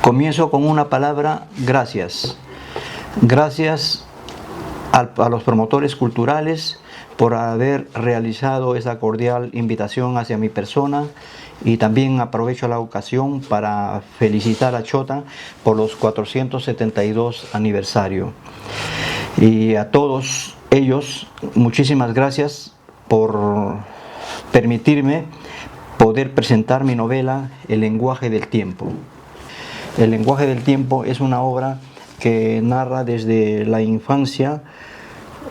Comienzo con una palabra: gracias. Gracias a los promotores culturales por haber realizado esa cordial invitación hacia mi persona, y también aprovecho la ocasión para felicitar a Chota por los 472 aniversario. Y a todos ellos, muchísimas gracias por permitirme poder presentar mi novela El lenguaje del tiempo. El lenguaje del tiempo es una obra que narra desde la infancia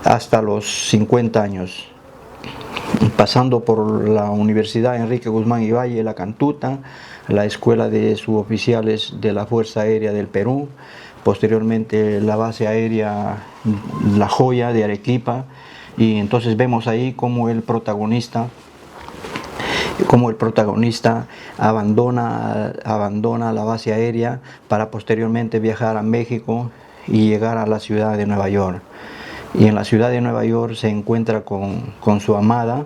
hasta los 50 años, pasando por la Universidad Enrique Guzmán y Valle, La Cantuta, la Escuela de Suboficiales de la Fuerza Aérea del Perú, posteriormente la base aérea La Joya de Arequipa, y entonces vemos ahí cómo el protagonista abandona la base aérea para posteriormente viajar a México y llegar a la ciudad de Nueva York. Y en la ciudad de Nueva York se encuentra con su amada,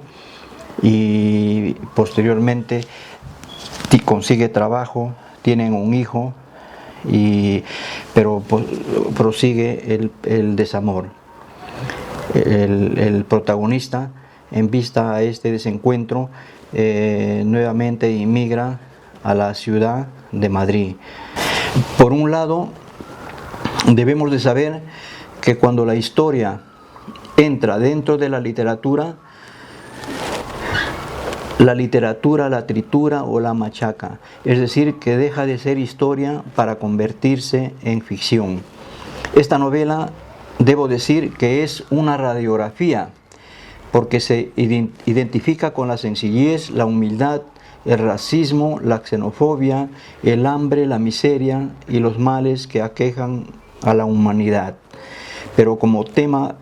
y posteriormente consigue trabajo, tienen un hijo, pero prosigue el desamor. El protagonista, en vista a este desencuentro, nuevamente inmigra a la ciudad de Madrid. Por un lado, debemos de saber que cuando la historia entra dentro de la literatura la tritura o la machaca, es decir, que deja de ser historia para convertirse en ficción. Esta novela, debo decir que es una radiografía, porque se identifica con la sencillez, la humildad, el racismo, la xenofobia, el hambre, la miseria y los males que aquejan a la humanidad. Pero como tema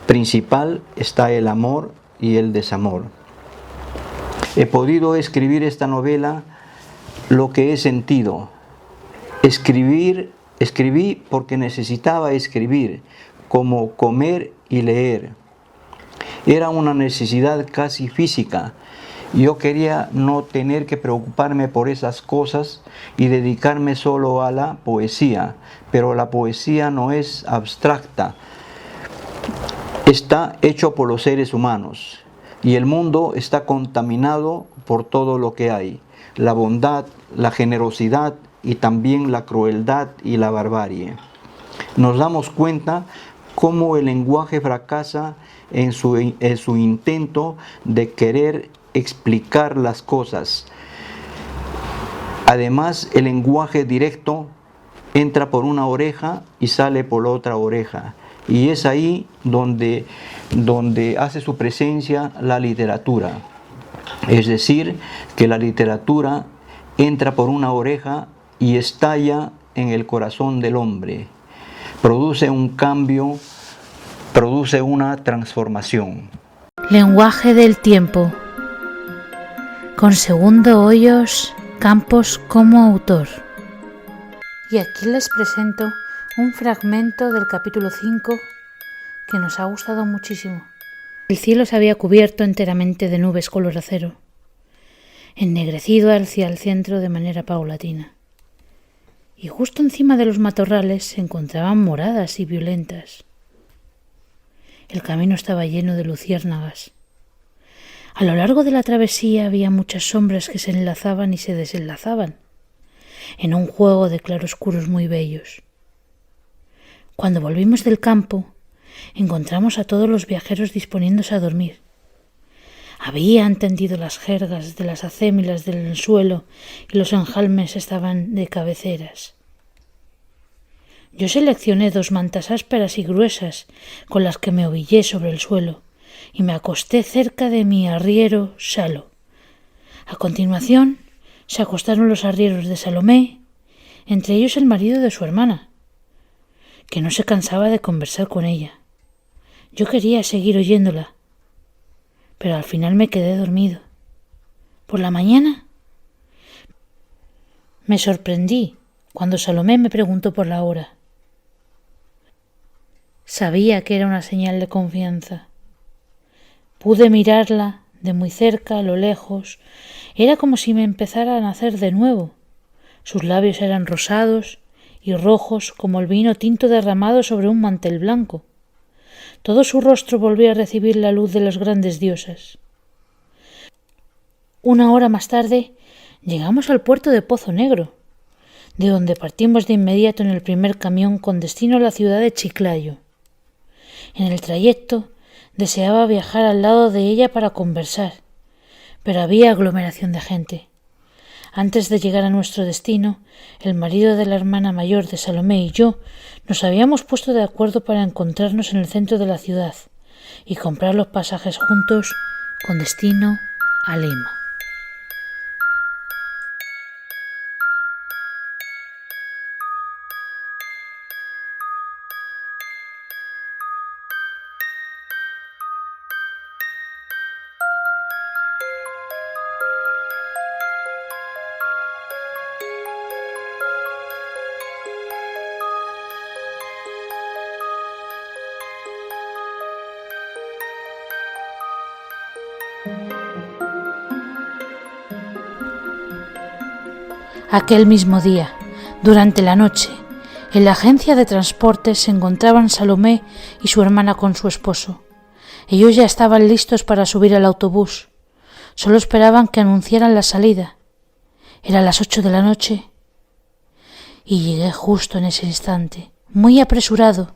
principal está el amor y el desamor. He podido escribir esta novela lo que he sentido. Escribí porque necesitaba escribir, como comer y leer. Era una necesidad casi física. Yo quería no tener que preocuparme por esas cosas y dedicarme solo a la poesía, pero la poesía no es abstracta, está hecho por los seres humanos, y el mundo está contaminado por todo lo que hay: la bondad, la generosidad y también la crueldad y la barbarie. Nos damos cuenta cómo el lenguaje fracasa en su intento de querer explicar las cosas. Además, el lenguaje directo entra por una oreja y sale por la otra oreja, y es ahí donde hace su presencia la literatura. Es decir, que la literatura entra por una oreja y estalla en el corazón del hombre, produce un cambio, produce una transformación. Lenguaje del tiempo, con Segundo Hoyos Campos como autor. Y aquí les presento un fragmento del capítulo 5 que nos ha gustado muchísimo. El cielo se había cubierto enteramente de nubes color acero, ennegrecido hacia el centro de manera paulatina. Y justo encima de los matorrales se encontraban moradas y violentas. El camino estaba lleno de luciérnagas. A lo largo de la travesía había muchas sombras que se enlazaban y se desenlazaban, en un juego de claroscuros muy bellos. Cuando volvimos del campo, encontramos a todos los viajeros disponiéndose a dormir. Habían tendido las jergas de las acémilas del suelo y los enjalmes estaban de cabeceras. Yo seleccioné 2 mantas ásperas y gruesas con las que me ovillé sobre el suelo y me acosté cerca de mi arriero Salo. A continuación se acostaron los arrieros de Salomé, entre ellos el marido de su hermana, que no se cansaba de conversar con ella. Yo quería seguir oyéndola, pero al final me quedé dormido. Por la mañana me sorprendí cuando Salomé me preguntó por la hora. Sabía que era una señal de confianza. Pude mirarla de muy cerca, a lo lejos. Era como si me empezara a nacer de nuevo, Sus labios eran rosados y rojos como el vino tinto derramado sobre un mantel blanco. Todo su rostro volvía a recibir la luz de las grandes diosas. Una hora más tarde llegamos al puerto de Pozo Negro, de donde partimos de inmediato en el primer camión con destino a la ciudad de Chiclayo. En el trayecto deseaba viajar al lado de ella para conversar, pero había aglomeración de gente. Antes de llegar a nuestro destino, el marido de la hermana mayor de Salomé y yo nos habíamos puesto de acuerdo para encontrarnos en el centro de la ciudad y comprar los pasajes juntos con destino a Lima. Aquel mismo día, durante la noche, en la agencia de transportes se encontraban Salomé y su hermana con su esposo. Ellos ya estaban listos para subir al autobús. Solo esperaban que anunciaran la salida. Era las 8 de la noche y llegué justo en ese instante, muy apresurado,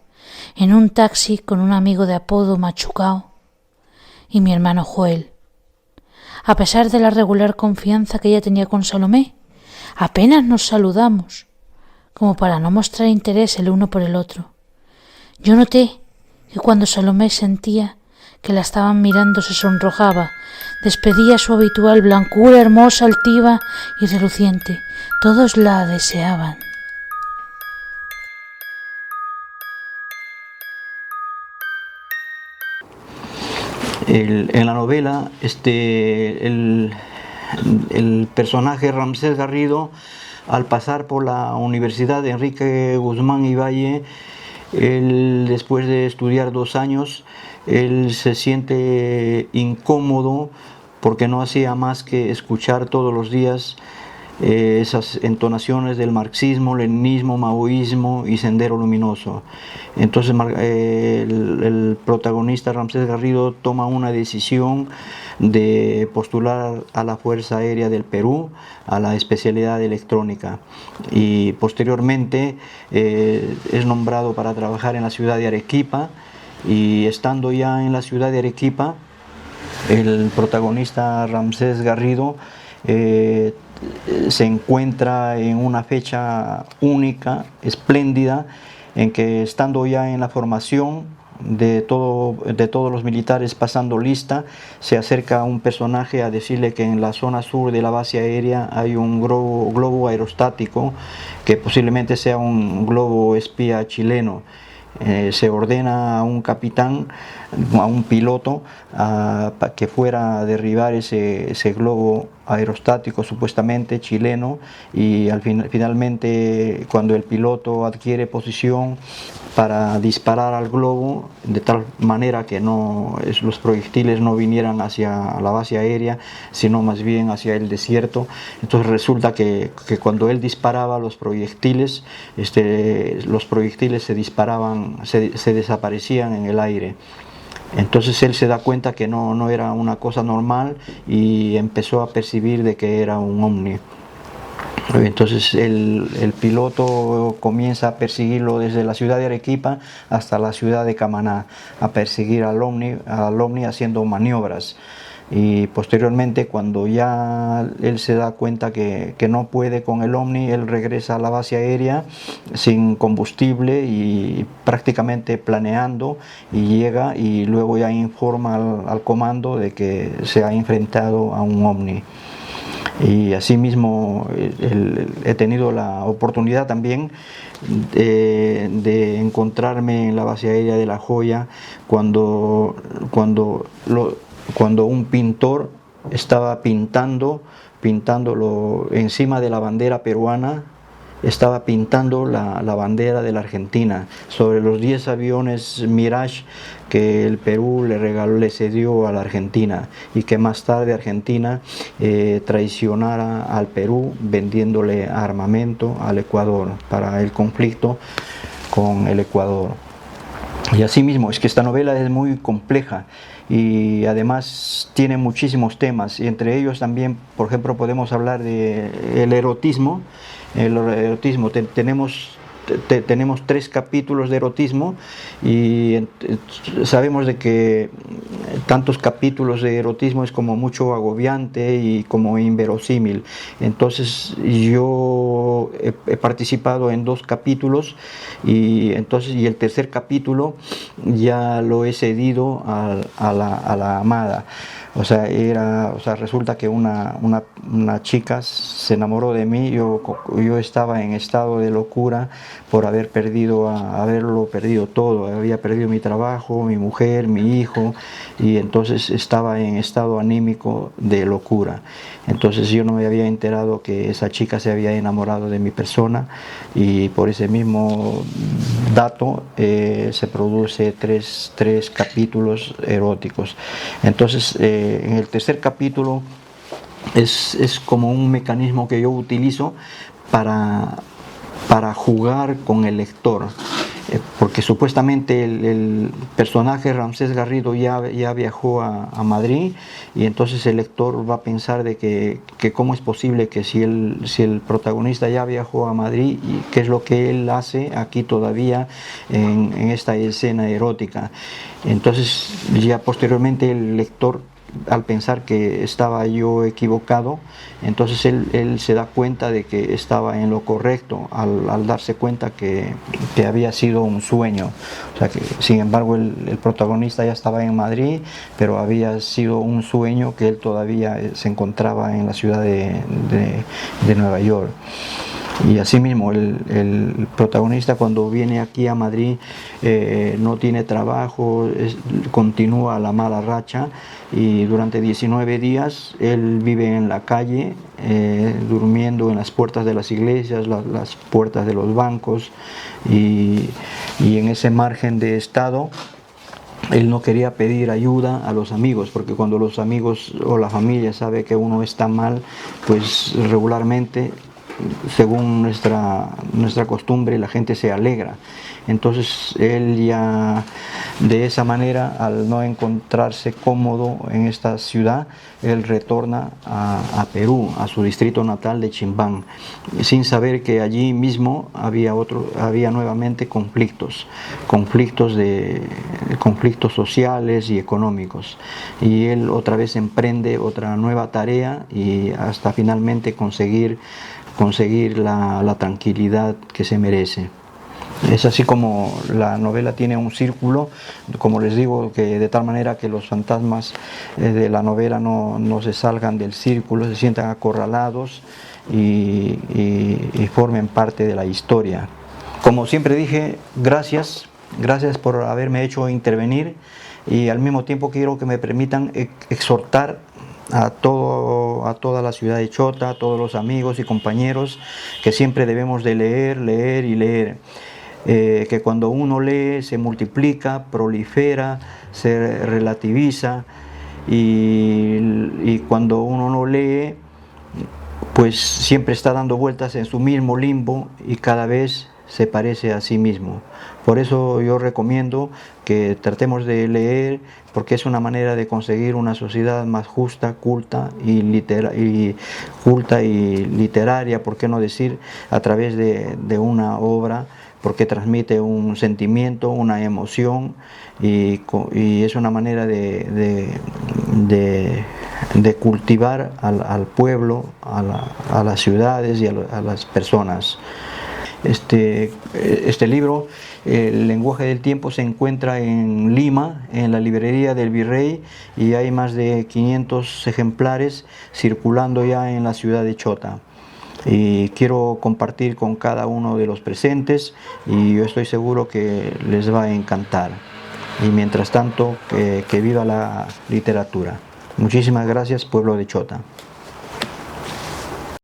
en un taxi con un amigo de apodo Machucao y mi hermano Joel. A pesar de la regular confianza que ella tenía con Salomé, apenas nos saludamos, como para no mostrar interés el uno por el otro. Yo noté que cuando Salomé sentía que la estaban mirando se sonrojaba, despedía su habitual blancura hermosa, altiva y reluciente. Todos la deseaban. En la novela, el personaje Ramsés Garrido, al pasar por la Universidad de Enrique Guzmán y Valle, él, después de estudiar 2 años, él se siente incómodo porque no hacía más que escuchar todos los días esas entonaciones del marxismo, leninismo, maoísmo y sendero luminoso. Entonces el protagonista Ramsés Garrido toma una decisión de postular a la Fuerza Aérea del Perú a la especialidad de electrónica, y posteriormente es nombrado para trabajar en la ciudad de Arequipa, y estando ya en la ciudad de Arequipa, el protagonista Ramsés Garrido se encuentra en una fecha única, espléndida, en que, estando ya en la formación de todos los militares pasando lista, se acerca un personaje a decirle que en la zona sur de la base aérea hay un globo aerostático que posiblemente sea un globo espía chileno. Se ordena a un capitán, a un piloto, que fuera a derribar ese globo aerostático supuestamente chileno, y finalmente, cuando el piloto adquiere posición para disparar al globo de tal manera que los proyectiles no vinieran hacia la base aérea, sino más bien hacia el desierto, entonces resulta que cuando él disparaba los proyectiles se disparaban, se desaparecían en el aire. Entonces él se da cuenta que no era una cosa normal y empezó a percibir de que era un ovni. Entonces el piloto comienza a perseguirlo desde la ciudad de Arequipa hasta la ciudad de Camaná, a perseguir al ovni haciendo maniobras. Y posteriormente, cuando ya él se da cuenta que no puede con el ovni, él regresa a la base aérea sin combustible y prácticamente planeando, y llega y luego ya informa al comando de que se ha enfrentado a un ovni. Y asimismo he tenido la oportunidad también de encontrarme en la base aérea de La Joya cuando un pintor estaba pintándolo encima de la bandera peruana, estaba pintando la bandera de la Argentina sobre los 10 aviones Mirage que el Perú le cedió a la Argentina, y que más tarde Argentina traicionara al Perú vendiéndole armamento al Ecuador para el conflicto con el Ecuador. Y asimismo, es que esta novela es muy compleja y además tiene muchísimos temas, y entre ellos también, por ejemplo, podemos hablar del erotismo. Tenemos 3 capítulos de erotismo, y sabemos de que tantos capítulos de erotismo es como mucho agobiante y como inverosímil. Entonces yo he participado en 2 capítulos, y el tercer capítulo ya lo he cedido a la amada. O sea, resulta que una chica se enamoró de mí. Yo estaba en estado de locura por haberlo perdido todo. Había perdido mi trabajo, mi mujer, mi hijo, y entonces estaba en estado anímico de locura. Entonces yo no me había enterado que esa chica se había enamorado de mi persona, y por ese mismo dato se produce tres capítulos eróticos. Entonces en el tercer capítulo es como un mecanismo que yo utilizo para jugar con el lector, porque supuestamente el personaje Ramsés Garrido ya viajó a Madrid, y entonces el lector va a pensar de que cómo es posible que si el protagonista ya viajó a Madrid, y qué es lo que él hace aquí todavía en esta escena erótica. Entonces ya posteriormente el lector, al pensar que estaba yo equivocado, entonces él se da cuenta de que estaba en lo correcto, al darse cuenta que había sido un sueño. O sea que, sin embargo, el protagonista ya estaba en Madrid, pero había sido un sueño, que él todavía se encontraba en la ciudad de Nueva York. Y asimismo el protagonista, cuando viene aquí a Madrid, no tiene trabajo, continúa la mala racha, y durante 19 días él vive en la calle, durmiendo en las puertas de las iglesias, las puertas de los bancos, y en ese margen de estado él no quería pedir ayuda a los amigos, porque cuando los amigos o la familia sabe que uno está mal, pues regularmente, según nuestra costumbre, la gente se alegra. Entonces él ya de esa manera, al no encontrarse cómodo en esta ciudad, él retorna a Perú, a su distrito natal de Chimbán, sin saber que allí mismo había nuevamente conflictos sociales y económicos, y él otra vez emprende otra nueva tarea, y hasta finalmente conseguir la tranquilidad que se merece. Es así como la novela tiene un círculo, como les digo, que de tal manera que los fantasmas de la novela no se salgan del círculo, se sientan acorralados y formen parte de la historia. Como siempre dije, gracias por haberme hecho intervenir, y al mismo tiempo quiero que me permitan exhortar a toda la ciudad de Chota, a todos los amigos y compañeros, que siempre debemos de leer y leer. Que cuando uno lee se multiplica, prolifera, se relativiza, y cuando uno no lee, pues siempre está dando vueltas en su mismo limbo, y cada vez se parece a sí mismo. Por eso yo recomiendo que tratemos de leer, porque es una manera de conseguir una sociedad más justa, culta y literaria, por qué no decir, a través de una obra, porque transmite un sentimiento, una emoción, y es una manera de cultivar al pueblo, a las ciudades y a las personas. Este libro, El lenguaje del tiempo, se encuentra en Lima, en la librería del Virrey, y hay más de 500 ejemplares circulando ya en la ciudad de Chota. Y quiero compartir con cada uno de los presentes, y yo estoy seguro que les va a encantar. Y mientras tanto, que viva la literatura. Muchísimas gracias, pueblo de Chota.